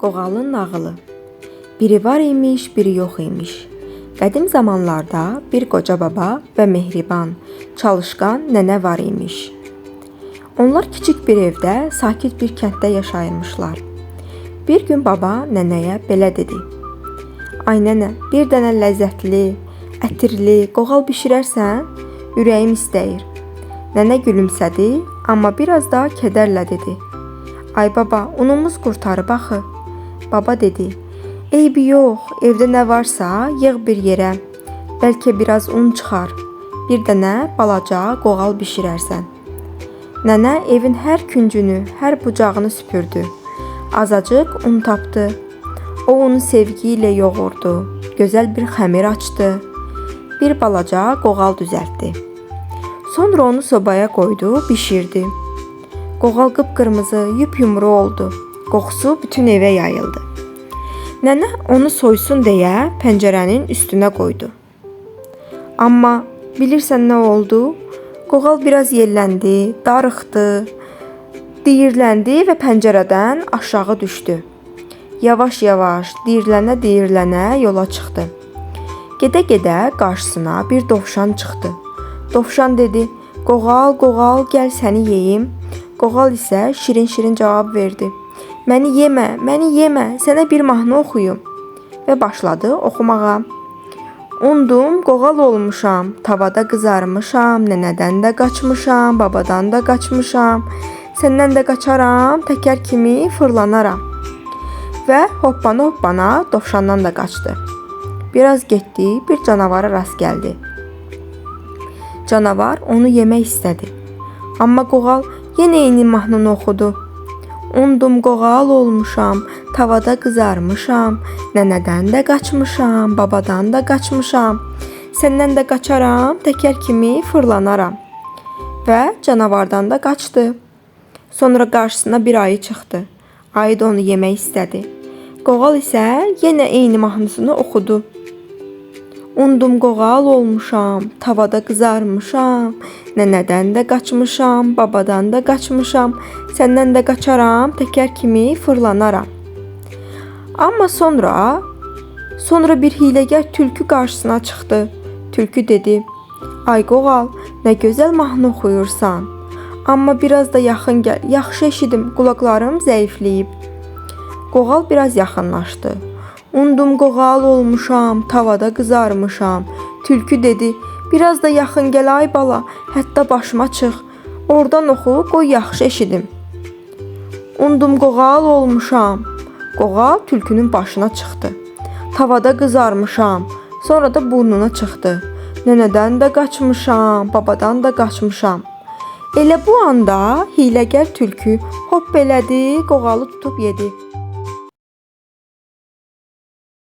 Qoğalın nağılı. Biri var imiş, biri yox imiş. Qədim zamanlarda bir qoca baba və mehriban, çalışqan nənə var imiş. Onlar kiçik bir evdə, sakit bir kənddə yaşayırmışlar. Bir gün baba nənəyə belə dedi: "Ay nənə, bir dənə ləzzətli, ətirli qoğal bişirərsən, ürəyim istəyir." Nənə gülümsədi, amma biraz da kədərlə dedi: "Ay baba, unumuz qurtarıb axı." Baba dedi: "Eybi yox, evdə nə varsa yığ bir yerə. Bəlkə biraz un çıxar. Bir dənə balaca qoğal bişirərsən." Nənə evin hər küncünü, hər bucağını süpürdü. Azacıq un tapdı. O unu sevgi ilə yoğurdu. Gözəl bir xəmir açdı. Bir balaca qoğal düzəltdi. Sonra onu sobaya qoydu, bişirdi. Qoğal qıpqırmızı, yumru oldu. Qoxusu bütün evə yayıldı. Nənə onu soysun deyə pəncərənin üstünə qoydu. Amma bilirsən nə oldu? Qoğal biraz yelləndi, darıxdı, diyirləndi və pəncərədən aşağı düşdü. Yavaş-yavaş, diyirlənə-diyirlənə yola çıxdı. Gedə-gedə qarşısına bir dovşan çıxdı. Dovşan dedi: "Qoğal, qoğal, gəl səni yeyim." Qoğal isə şirin-şirin cavab verdi: "Məni yemə, məni yemə, sənə bir mahnı oxuyum." Və başladı oxumağa. "Undum, qoğal olmuşam, tavada qızarmışam, nənədən də qaçmışam, babadan da qaçmışam, səndən də qaçaram, təkər kimi fırlanaram." Və hoppana-hoppana dovşandan da qaçdı. Biraz getdi, bir canavara rast gəldi. Canavar onu yemək istədi. Amma qoğal yenə eyni mahnını oxudu. "Undum, qoğal olmuşam, tavada qızarmışam, nənədən də qaçmışam, babadan da qaçmışam, səndən də qaçaram, təkər kimi fırlanaram." Və canavardan da qaçdı. Sonra qarşısına bir ayı çıxdı. Ayı da onu yemək istədi. Qoğal isə yenə eyni mahnısını oxudu. "Undum, qoğal olmuşam, tavada qızarmışam, nənədən də qaçmışam, babadan da qaçmışam, səndən də qaçaram, təkər kimi fırlanaram." Amma sonra bir hiləgər tülkü qarşısına çıxdı. Tülkü dedi: "Ay qoğal, nə gözəl mahnı oxuyursan. Amma biraz da yaxın gəl, yaxşı eşidim, qulaqlarım zəifləyib." Qoğal biraz yaxınlaşdı. "Undum, qoğal olmuşam, tavada qızarmışam." Tülkü dedi: "Biraz da yaxın gəl ay bala, hətta başıma çıx. Oradan oxu, qoy yaxşı eşidim." "Undum, qoğal olmuşam." Qoğal tülkünün başına çıxdı. "Tavada qızarmışam." Sonra da burnuna çıxdı. "Nənədən də qaçmışam, babadan da qaçmışam." Elə bu anda hiləgər tülkü hop elədi, qoğalı tutub yedi.